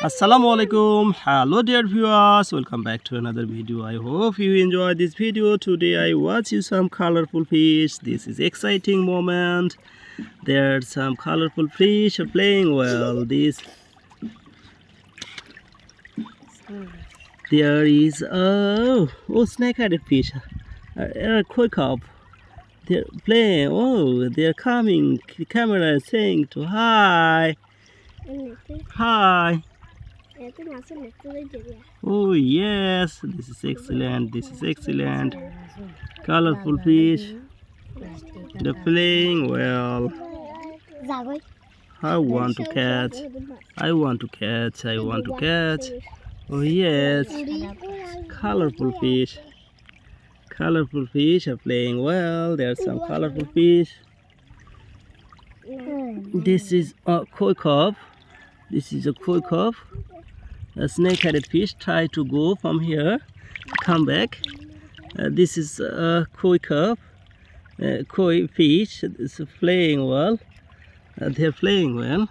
Assalamu alaikum. Hello dear viewers, welcome back to another video. I hope you enjoy this video. Today I watch you some colorful fish. This is exciting moment. There's some colorful fish playing well. There is snake-headed fish, koi carp. They're playing. Oh, they're coming. The camera is saying to hi. Hi. Oh yes, this is excellent. This is excellent. Colorful fish. They're playing well. I want to catch. I want to catch. I want to catch. Oh yes, colorful fish. Colorful fish are playing well. There are some colorful fish. This is a koi carp. This is a koi carp. A snake-headed fish try to go from here, come back. This is a koi carp. Koi fish is playing well. They're playing well,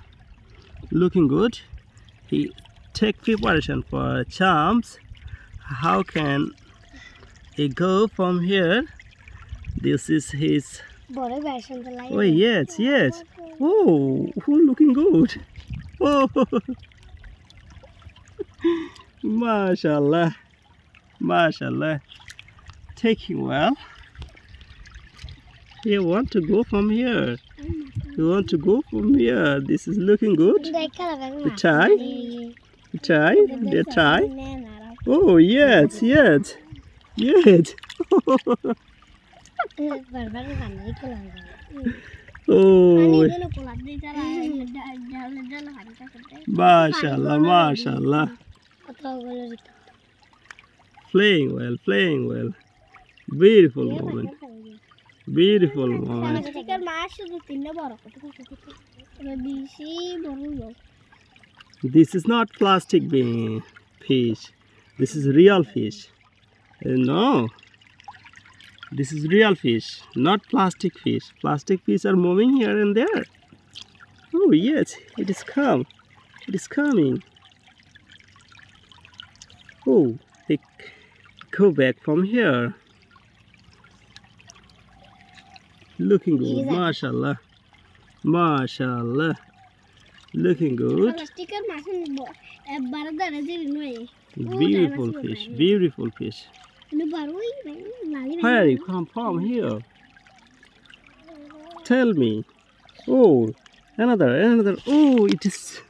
looking good. He take preparation for charms. How can he go from here? This is his. Oh yes, yes. Oh, looking good. Oh, mashallah, mashallah. Taking well. You want to go from here. You want to go from here. This is looking good. The tie. The tie. The tie. Oh yes, yes, yes. Oh, mashallah, mashallah. Playing well, playing well. Beautiful moment. Beautiful moment. This is not plastic fish. This is real fish. No. This is real fish, not plastic fish. Plastic fish are moving here and there. Oh yes, it is come. It is coming. Oh, they go back from here. Looking good, mashallah. Mashallah. Looking good. Beautiful fish, beautiful fish. Where you come from here? Tell me. Oh, another. Oh, it is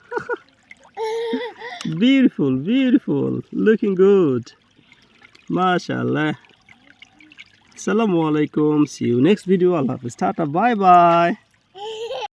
beautiful, beautiful. Looking good. Mashallah. Assalamu alaikum. See you next video. Allah Hafiz. Tata. Bye bye.